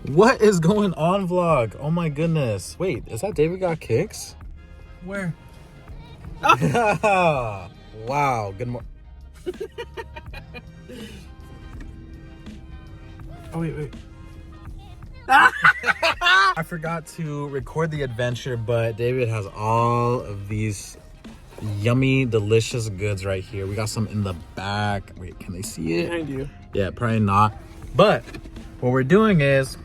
What is going on, vlog? Oh my goodness. Wait, is that David Got Kicks? Where? Wow. Good morning. Oh, wait. I forgot to record the adventure, but David has all of these yummy, delicious goods right here. We got some in the back. Wait, can they see it? Behind you. Yeah, probably not. But what we're doing is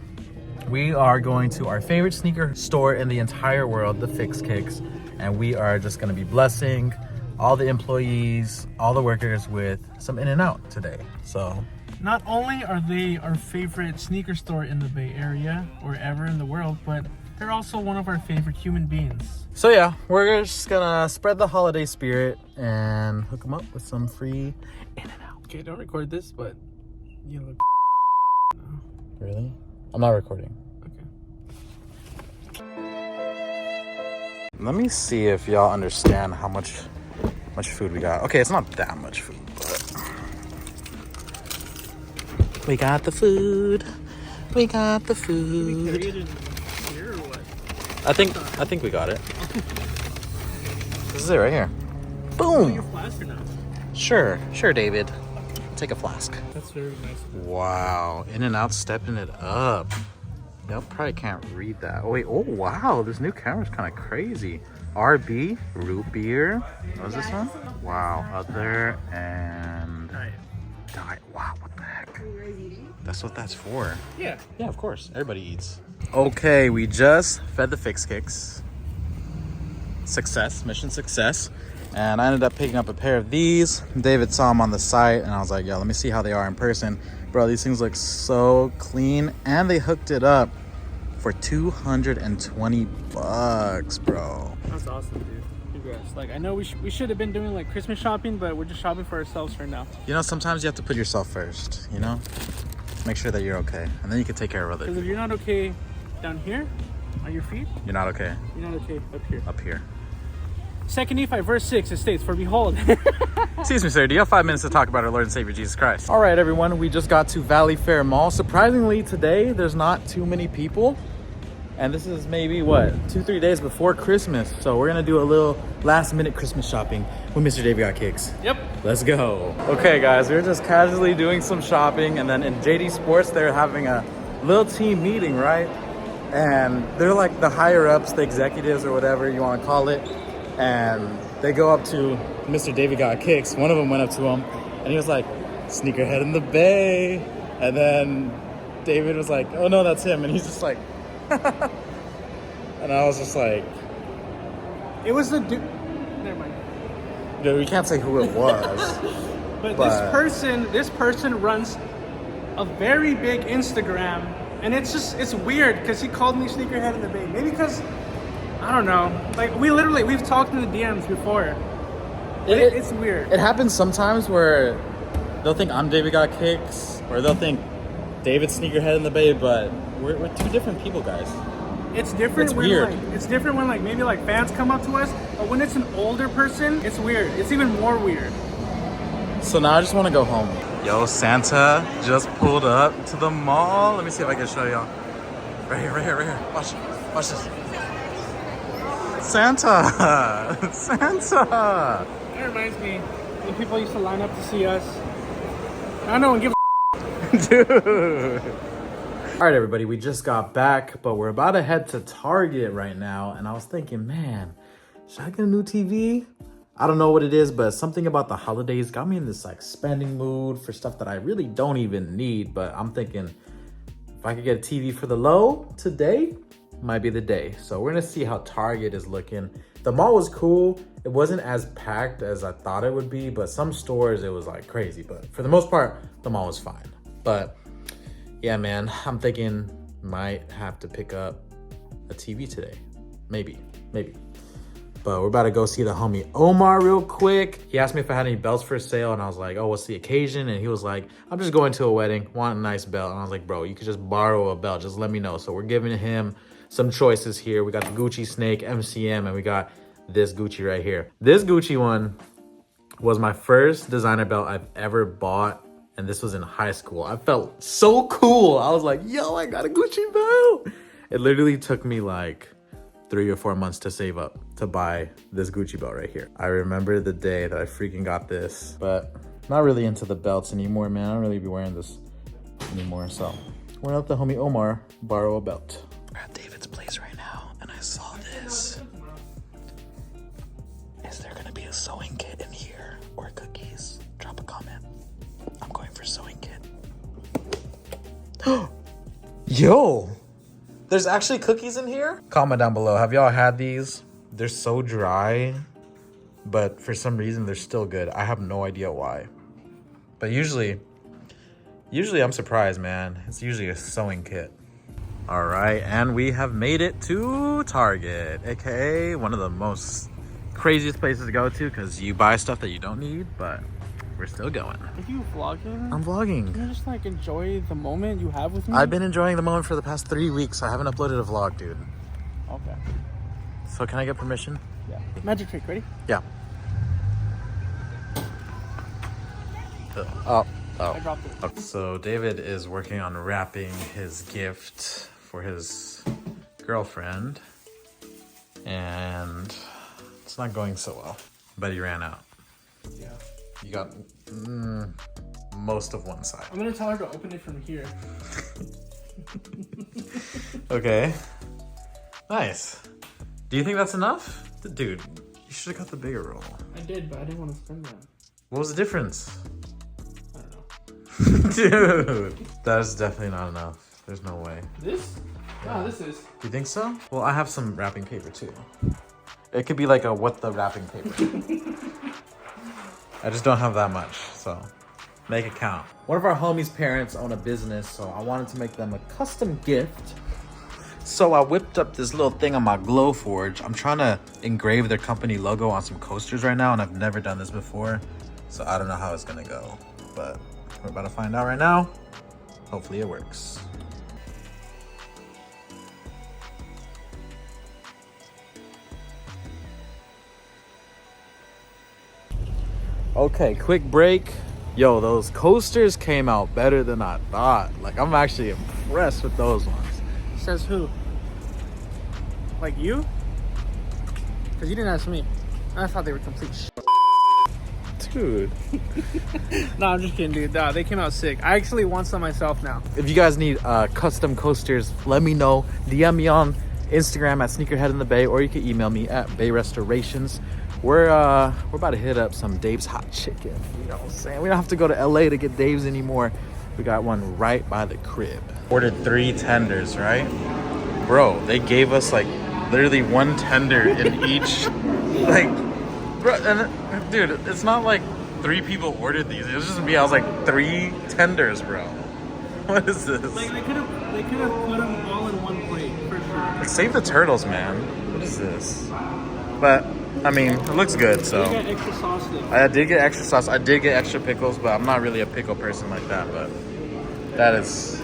we are going to our favorite sneaker store in the entire world, the Fix Kicks, and we are just going to be blessing all the employees, all the workers with some In-N-Out today. So Not only are they our favorite sneaker store in the Bay Area or ever in the world, but they're also one of our favorite human beings. So yeah, we're just gonna spread the holiday spirit and hook them up with some free In-N-Out. Okay, don't record this, but you look Really? I'm not recording. okay. Let me see if y'all understand how much food we got. Okay, it's not that much food, but we got the food. We got the food. Here or what? I think we got it. This is it right here. Boom. Your flask or not? Sure, David. Take a flask. That's very nice. Wow, In-N-Out stepping it up. Y'all probably can't read that. Oh wait, oh wow, this new camera's kind of crazy. RB, root beer. What was this one? Wow, other and diet. Wow, what the heck? That's what that's for. Yeah. Yeah, of course, everybody eats. Okay, we just fed the Fix Kicks. Success, mission success. And I ended up picking up a pair of these. David saw them on the site and I was like, yo, let me see how they are in person. Bro, these things look so clean, and they hooked it up for $220, bro. That's awesome, dude. Congrats. Like, I know we should have been doing like Christmas shopping, but we're just shopping for ourselves right now. You know, sometimes you have to put yourself first, you know? Make sure that you're okay, and then you can take care of other Because if people. you're not okay down here on your feet, You're not okay you're not okay up here. up here. 2 Nephi verse 6, it states, "For behold." Excuse me, sir, do you have 5 minutes to talk about our Lord and Savior Jesus Christ? All right, everyone, we just got to Valley Fair Mall. Surprisingly, today, there's not too many people. And this is maybe, what, 2-3 days before Christmas. So we're gonna do a little last-minute Christmas shopping with Mr. David Got Kicks. Yep. Let's go. Okay, guys, we're just casually doing some shopping. And then in JD Sports, they're having a little team meeting, right? And they're like the higher-ups, the executives or whatever you want to call it. And they go up to Mr. David Got Kicks. One of them went up to him and he was like, "Sneakerhead in the Bay." And then David was like, "Oh no, that's him." And he's just like, and I was just like, It was the dude. Never mind. dude, we can't say who it was. But But- this person runs a very big Instagram, and it's weird because he called me Sneakerhead in the Bay. Maybe because I don't know. Like we've talked in the DMs before. It's weird. It happens sometimes where they'll think I'm David Got Kicks, or they'll think David's Sneakerhead in the Bay, but we're two different people, guys. It's different It's when weird. it's different when like maybe like fans come up to us, but when it's an older person, it's weird. It's even more weird. So now I just want to go home. Yo, Santa just pulled up to the mall. Let me see if I can show y'all. Right here. Watch this. Santa! Santa! That reminds me when people used to line up to see us. I don't know and give a Dude. All right, everybody, we just got back, but we're about to head to Target right now. And I was thinking, man, should I get a new TV? I don't know what it is, but something about the holidays got me in this like spending mood for stuff that I really don't even need. But I'm thinking if I could get a TV for the low today, might be the day. So we're gonna see how Target is looking. The mall was cool. It wasn't as packed as I thought it would be, but some stores it was like crazy. But for the most part, the mall was fine. But yeah, man, I'm thinking might have to pick up a TV today. Maybe. But we're about to go see the homie Omar real quick. He asked me if I had any belts for sale, and I was like, oh, what's the occasion? And he was like, I'm just going to a wedding, want a nice belt. And I was like, bro, you could just borrow a belt, just let me know. So we're giving him some choices here. We got the Gucci Snake MCM, and we got this Gucci right here. This Gucci one was my first designer belt I've ever bought And this was in high school. I felt so cool. I was like, yo, I got a Gucci belt. It literally took me like 3 or 4 months to save up to buy this Gucci belt right here. I remember the day that I freaking got this, but not really into the belts anymore, man. I don't really be wearing this anymore. So we're gonna let the homie Omar borrow a belt. We're at David's place right now, and I saw this. Is there gonna be a sewing kit in here or cookies? Drop a comment. I'm going for sewing kit. Yo, there's actually cookies in here? Comment down below. Have y'all had these? They're so dry, but for some reason they're still good. I have no idea why. But usually I'm surprised, man. It's usually a sewing kit. All right, and we have made it to Target, aka one of the most craziest places to go to because you buy stuff that you don't need, but we're still going. Are you vlogging? I'm vlogging. Can you just like enjoy the moment you have with me? I've been enjoying the moment for the past 3 weeks. I haven't uploaded a vlog, dude. Okay. So can I get permission? Yeah. Magic trick, ready? Yeah. Oh. I dropped it. Okay. So David is working on wrapping his gift for his girlfriend, and it's not going so well. But he ran out. Yeah. You got most of one side. I'm gonna tell her to open it from here. Okay. Nice. Do you think that's enough? Dude, you should have got the bigger roll. I did, but I didn't want to spend that. What was the difference? I don't know. Dude, that's definitely not enough. There's no way. This? No, this is. You think so? Well, I have some wrapping paper too. It could be like a what the wrapping paper. I just don't have that much, so make it count. One of our homies' parents own a business, so I wanted to make them a custom gift. So I whipped up this little thing on my Glowforge. I'm trying to engrave their company logo on some coasters right now, and I've never done this before, so I don't know how it's gonna go, but we're about to find out right now. Hopefully it works. Okay, quick break. Yo, those coasters came out better than I thought. Like, I'm actually impressed with those ones. Says who? Like you? Because you didn't ask me. I thought they were complete shit. Dude. No, I'm just kidding, dude. Nah, they came out sick. I actually want some myself now. If you guys need custom coasters, let me know. DM me on Instagram at SneakerheadintheBay, or you can email me at bayrestorations. We're about to hit up some Dave's Hot Chicken. You know what I'm saying? We don't have to go to LA to get Dave's anymore. We got one right by the crib. Ordered 3 tenders, right? Bro, they gave us like literally 1 tender in each. Like, bro, and dude, it's not like 3 people ordered these. It was just me. I was like 3 tenders, bro. What is this? Like they could have put them all in one plate for sure. Like, save the turtles, man. What is this? But I mean, it looks good, so. You got extra sauce though. I did get extra sauce. I did get extra pickles, but I'm not really a pickle person like that, but that's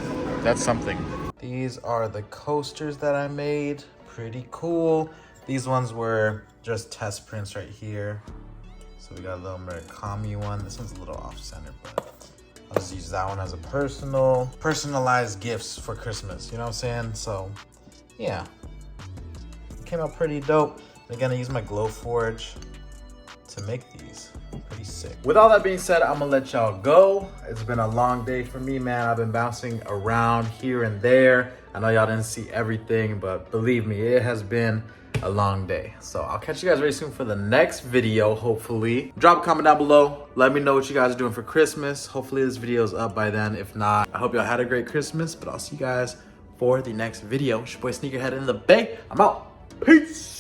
something. These are the coasters that I made. Pretty cool. These ones were just test prints right here. So we got a little Murakami one. This one's a little off center, but I'll just use that one as a personalized gifts for Christmas. You know what I'm saying? So yeah, it came out pretty dope. Again, I use my Glowforge to make these. Pretty sick. With all that being said, I'm gonna let y'all go. It's been a long day for me, man. I've been bouncing around here and there. I know y'all didn't see everything, but believe me, it has been a long day. So I'll catch you guys very soon for the next video, hopefully. Drop a comment down below. Let me know what you guys are doing for Christmas. Hopefully this video is up by then. If not, I hope y'all had a great Christmas, but I'll see you guys for the next video. It's your boy Sneakerhead in the Bay. I'm out. Peace.